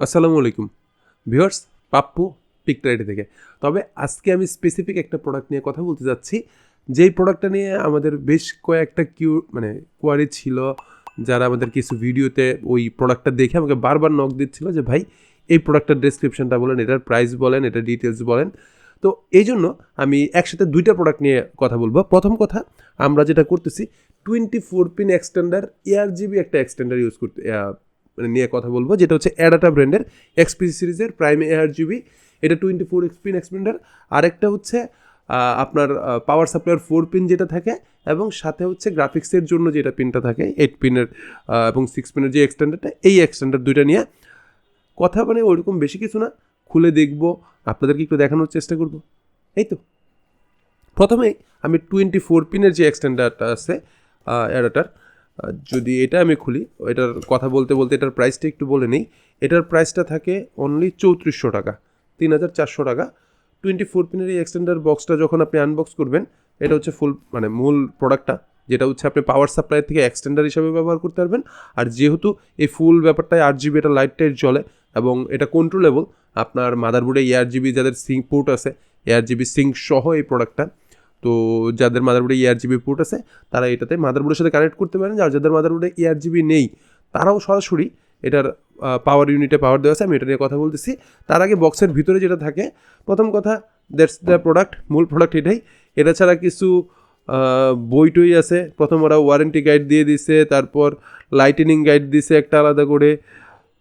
আসসালামু আলাইকুম ভিউয়ার্স, পাপ্পু পিকটাইটি থেকে। তবে আজকে আমি স্পেসিফিক একটা প্রোডাক্ট নিয়ে কথা বলতে যাচ্ছি, যেই প্রোডাক্টটা নিয়ে আমাদের বেশ কয়েকটা কোয়ারি ছিল, যারা আমাদের কিছু ভিডিওতে ওই প্রোডাক্টটা দেখে আমাকে বারবার নক দিচ্ছিল যে ভাই এই প্রোডাক্টটার ডেসক্রিপশনটা বলেন, এটার প্রাইস বলেন, এটার ডিটেলস বলেন। তো এই জন্য আমি একসাথে দুইটা প্রোডাক্ট নিয়ে কথা বলবো। প্রথম কথা, আমরা যেটা করতেছি 24 পিন এক্সটেন্ডার ARGB একটা এক্সটেন্ডার ইউজ করতে নিয়ে কথা বলবো, যেটা হচ্ছে অ্যাডাটা ব্র্যান্ডের XP সিরিজের প্রাইম ARGB। এটা 24 পিন এক্সটেন্ডার। আরেকটা হচ্ছে আপনার পাওয়ার সাপ্লাইয়ের 4 পিন যেটা থাকে, এবং সাথে হচ্ছে গ্রাফিক্সের জন্য যেটা পিনটা থাকে 8 পিনের এবং 6 পিনের যে এক্সটেন্ডারটা, এই এক্সটেন্ডার দুইটা নিয়ে কথা। মানে ওইরকম বেশি কিছু না, খুলে দেখবো, আপনাদেরকে একটু দেখানোর চেষ্টা করব। এই তো প্রথমেই আমি 24 পিনের যে এক্সটেন্ডারটা আছে অ্যাডাটার, যদি এটা আমি খুলি, এটার কথা বলতে বলতে এটার প্রাইসটা একটু বলে নিই। এটার প্রাইসটা থাকে অনলি 3400 টাকা, 3400 টাকা। 24 পিনের এই এক্সটেন্ডার বক্সটা যখন আপনি আনবক্স করবেন, এটা হচ্ছে মূল প্রোডাক্টটা, যেটা হচ্ছে আপনি পাওয়ার সাপ্লাই থেকে এক্সটেন্ডার হিসাবে ব্যবহার করতে পারবেন। আর যেহেতু এই ফুল ব্যাপারটায় 8GB, এটা লাইট টাইট জ্বলে এবং এটা কন্ট্রোলেবল। আপনার মাদারবোর্ডে ARGB যাদের সিঙ্ক পোর্ট আছে, ARGB সিঙ্ক সহ এই প্রোডাক্টটা, তো যাদের মাদারবোর্ডে ARGB পোর্ট আছে তারা এটাতে মাদারবোর্ডের সাথে কানেক্ট করতে পারেন। আর যাদের মাদারবোর্ডে ARGB নেই তারাও সরাসরি এটার পাওয়ার ইউনিটে পাওয়ার দেওয়া আছে। আমি এটা নিয়ে কথা বলতেছি। তার আগে বক্সের ভিতরে যেটা থাকে, প্রথম কথা, দ্যাটস দ্য প্রোডাক্ট, মূল প্রোডাক্ট এটাই। এটা ছাড়া কিছু বই টই আছে। প্রথম ওরা ওয়ারেন্টি গাইড দিয়ে দিছে, তারপর লাইটেনিং গাইড দিছে একটা আলাদা করে,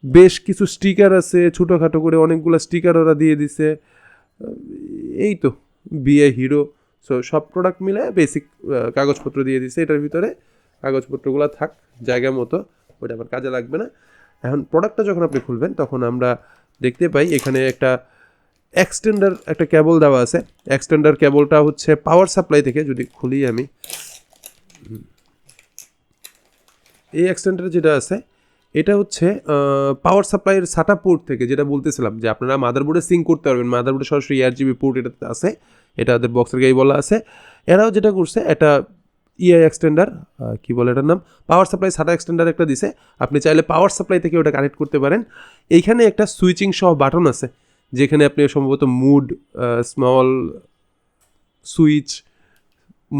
বেশ কিছু স্টিকার আছে ছোটোখাটো করে, অনেকগুলো স্টিকার ওরা দিয়ে দিছে। এই তো বিএ হিরো, সো সব প্রোডাক্ট মিলে বেসিক কাগজপত্র দিয়ে দিছে। এটার ভিতরে কাগজপত্রগুলো থাক জায়গা মতো, ওটা আমার কাজে লাগবে না। এখন প্রোডাক্টটা যখন আপনি খুলবেন তখন আমরা দেখতে পাই এখানে একটা এক্সটেন্ডার, একটা কেবল দেওয়া আছে। এক্সটেন্ডার কেবলটা হচ্ছে পাওয়ার সাপ্লাই থেকে, যদি খুলি আমি, এই এক্সটেন্ডার যেটা আছে এটা হচ্ছে পাওয়ার সাপ্লাইয়ের সাটা পোর্ট থেকে, যেটা বলতেছিলাম যে আপনারা মাদারবোর্ডে সিঙ্ক করতে পারবেন। মাদারবোর্ডে সরাসরি ARGB পোর্ট এটাতে আছে, এটা ওদের বক্সের গায়ে বলা আছে। এরাও যেটা করছে, এটা এক্সটেন্ডার, কি বলে এটার নাম, পাওয়ার সাপ্লাই সাটা এক্সটেন্ডার একটা দিছে। আপনি চাইলে পাওয়ার সাপ্লাই থেকে ওটা কানেক্ট করতে পারেন। এইখানে একটা সুইচিং সহ বাটন আছে, যেখানে আপনি সম্ভবত মুড, স্মল সুইচ,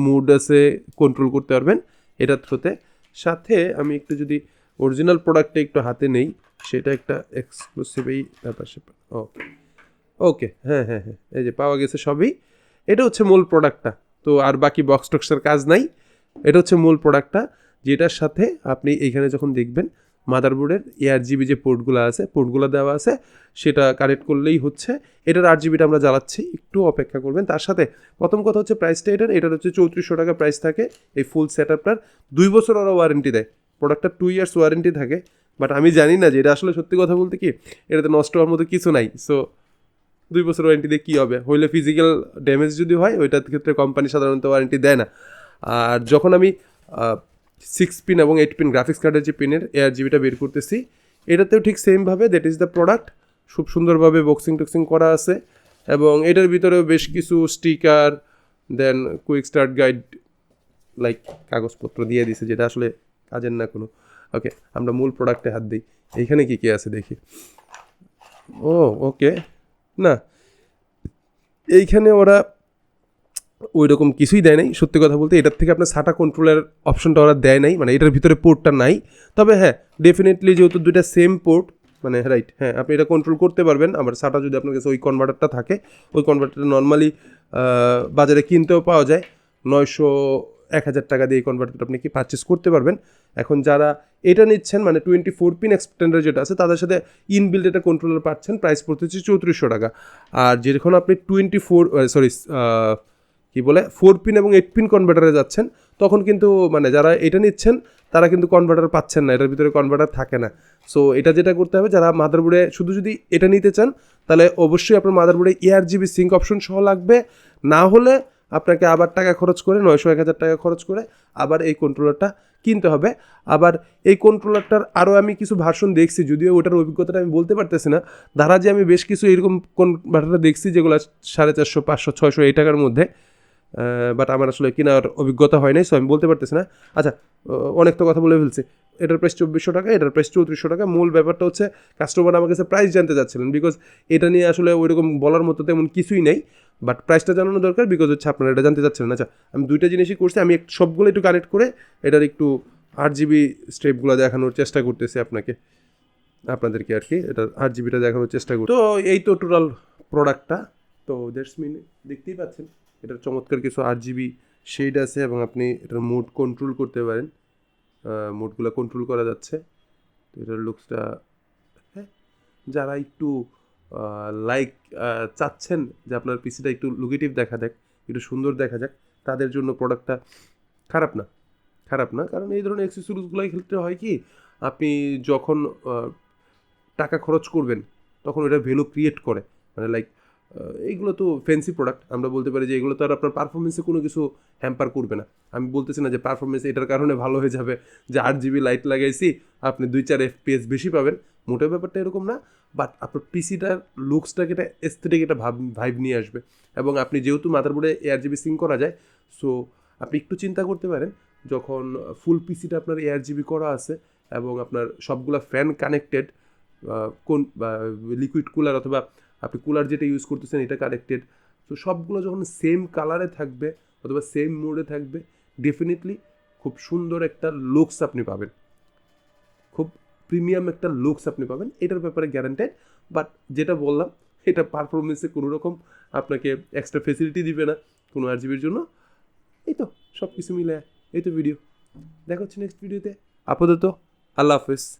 মুড আছে, কন্ট্রোল করতে পারবেন এটার থ্রুতে। সাথে আমি একটু যদি অরিজিনাল প্রোডাক্টটা একটু হাতে নেই, সেটা একটা এক্সক্লুসিভই ব্যাপার স্যাপার। ওকে, হ্যাঁ হ্যাঁ হ্যাঁ, এই যে পাওয়া গেছে সবই। এটা হচ্ছে মূল প্রোডাক্টটা। তো আর বাকি বক্স টক্সের কাজ নাই, এটা হচ্ছে মূল প্রোডাক্টটা, যেটার সাথে আপনি এইখানে যখন দেখবেন মাদারবোর্ডের ARGB যে পোর্টগুলো আছে, পোর্টগুলো দেওয়া আছে, সেটা কানেক্ট করলেই হচ্ছে। এটার RGBটা আমরা জ্বালাচ্ছি, একটু অপেক্ষা করবেন। তার সাথে প্রথম কথা হচ্ছে প্রাইসটা, এটার হচ্ছে 3400 টাকা প্রাইস থাকে। এই ফুল সেট আপটার 2 বছর ওরা ওয়ারেন্টি দেয়। প্রোডাক্টটা 2 ইয়ার্স ওয়ারেন্টি থাকে। বাট আমি জানি না যে এটা আসলে সত্যি কথা বলতে কি, এটাতে নষ্ট হওয়ার মতো কিছু নাই। সো 2 বছর ওয়ারেন্টি দিয়ে কী হবে, হইলে ফিজিক্যাল ড্যামেজ যদি হয়, ওইটার ক্ষেত্রে কোম্পানি সাধারণত ওয়ারেন্টি দেয় না। আর যখন আমি 6 পিন এবং 8 পিন গ্রাফিক্স কার্ডের যে পিনের ARGBটা বের করতেছি, এটাতেও ঠিক সেমভাবে, দ্যাট ইজ দ্য প্রোডাক্ট। খুব সুন্দরভাবে বক্সিং টক্সিং করা আছে, এবং এটার ভিতরেও বেশ কিছু স্টিকার, দেন কুইক স্টার্ট গাইড লাইক কাগজপত্র দিয়ে দিছে, যেটা আসলে কাজের না কোনো। ওকে, আমরা মূল প্রোডাক্টে হাত দিই। এইখানে কী কী আছে দেখি। ওকে, না, এইখানে ওরা ওই রকম কিছুই দেয় নাই সত্যি কথা বলতে। এটার থেকে আপনার সাটা কন্ট্রোলের অপশনটা ওরা দেয় নাই, মানে এটার ভিতরে পোর্টটা নাই। তবে হ্যাঁ, ডেফিনেটলি যেহেতু দুইটা সেম পোর্ট, মানে রাইট, হ্যাঁ, আপনি এটা কন্ট্রোল করতে পারবেন। আবার সাটা যদি আপনার কাছে ওই কনভার্টারটা থাকে, ওই কনভার্টারটা নর্মালি বাজারে কিনতেও পাওয়া যায়। 900-1000 টাকা দিয়ে এই কনভার্টারটা আপনি কি পারচেস করতে পারবেন। এখন যারা এটা নিচ্ছেন, মানে 24 পিন এক্সটেন্ডার যেটা আছে, তাদের সাথে ইনবিল্ড এটা কন্ট্রোলার পাচ্ছেন, প্রাইস পড়তে হচ্ছে 3400 টাকা। আর যখন আপনি 4 পিন এবং 8 পিন কনভার্টারে যাচ্ছেন, তখন কিন্তু মানে যারা এটা নিচ্ছেন তারা কিন্তু কনভার্টার পাচ্ছেন না, এটার ভিতরে কনভার্টার থাকে না। সো এটা যেটা করতে হবে, যারা মাদারবোর্ডে শুধু যদি এটা নিতে চান, তাহলে অবশ্যই আপনার মাদারবোর্ডে ARGB সিঙ্ক অপশন সহ লাগবে। না হলে আপনাকে আবার টাকা খরচ করে, 900-1000 টাকা খরচ করে আবার এই কন্ট্রোলারটা কিনতে হবে। আবার এই কন্ট্রোলারটার আরও আমি কিছু ভার্সন দেখছি, যদিও ওটার অভিজ্ঞতাটা আমি বলতে পারতেছি না। ধারা যে আমি বেশ কিছু এরকম কনভার্টার দেখছি, যেগুলো 450, 500, 600 এই টাকার মধ্যে। বাট আমার আসলে কেনার অভিজ্ঞতা হয় নাই, সো আমি বলতে পারতেছি না। আচ্ছা, অনেক তো কথা বলে ফেলছি। এটার প্রাইস 2400 টাকা, এটার প্রাইস 3400 টাকা। মূল ব্যাপারটা হচ্ছে কাস্টমার আমার কাছে প্রাইস জানতে চাচ্ছিলেন, বিকজ এটা নিয়ে আসলে ওইরকম বলার মতো তেমন কিছুই নেই, বাট প্রাইসটা জানানো দরকার, বিকজ হচ্ছে আপনারা এটা জানতে চাচ্ছিলেন। আচ্ছা, আমি দুইটা জিনিসই করছি, আমি সবগুলো একটু কানেক্ট করে এটার একটু 8GB স্টেপগুলো দেখানোর চেষ্টা করতেছি আপনাদেরকে আর কি, এটার 8GBটা দেখানোর চেষ্টা করি। তো এই তো টোটাল প্রোডাক্টটা। তো দ্যাটস মিন, দেখতেই পাচ্ছেন এটার চমৎকার কিছু 8GB শেড আছে, এবং আপনি এটার মোড কন্ট্রোল করতে পারেন, মোডগুলো কন্ট্রোল করা যাচ্ছে। তো এটার লুকসটা, হ্যাঁ, যারা একটু লাইক চাচ্ছেন যে আপনার পিসিটা একটু লুকেটিভ দেখা যাক, একটু সুন্দর দেখা যাক, তাদের জন্য প্রোডাক্টটা খারাপ না, কারণ এই ধরনের অ্যাক্সেসরিজগুলোর ক্ষেত্রে হয় কি, আপনি যখন টাকা খরচ করবেন তখন এটা ভ্যালু ক্রিয়েট করে, মানে লাইক এইগুলো তো ফ্যান্সি প্রোডাক্ট, আমরা বলতে পারি যে এগুলো তো আর আপনার পারফরমেন্সে কোনো কিছু হ্যাম্পার করবে না। আমি বলতেছি না যে পারফরমেন্স এটার কারণে ভালো হয়ে যাবে, যে 8GB লাইট লাগাইছি আপনি 2-4 FPS বেশি পাবেন, মোটেও ব্যাপারটা এরকম না। বাট আপনার পিসিটার লুকসটাকে, এটা এস্থেটিক, এটা ভাইব নিয়ে আসবে। এবং আপনি যেহেতু মাদারবোর্ডে ARGB সিঙ্ক করা যায়, সো আপনি একটু চিন্তা করতে পারেন, যখন ফুল পিসিটা আপনার ARGB করা আছে এবং আপনার সবগুলা ফ্যান কানেক্টেড, কোন লিকুইড কুলার অথবা আপনি কুলার যেটা ইউজ করতেছেন এটা কানেক্টেড, তো সবগুলো যখন সেম কালারে থাকবে অথবা সেম মোডে থাকবে, ডেফিনেটলি খুব সুন্দর একটা লুকস আপনি পাবেন, খুব প্রিমিয়াম একটা লুকস আপনি পাবেন, এটার ব্যাপারে গ্যারান্টেড। বাট যেটা বললাম, এটা পারফরমেন্সে কোনো রকম আপনাকে এক্সট্রা ফেসিলিটি দিবে না কোনো 8GBর জন্য। এই তো সব কিছু মিলে এই তো ভিডিও, দেখা হচ্ছে নেক্সট ভিডিওতে। আপাতত আল্লাহ হাফেজ।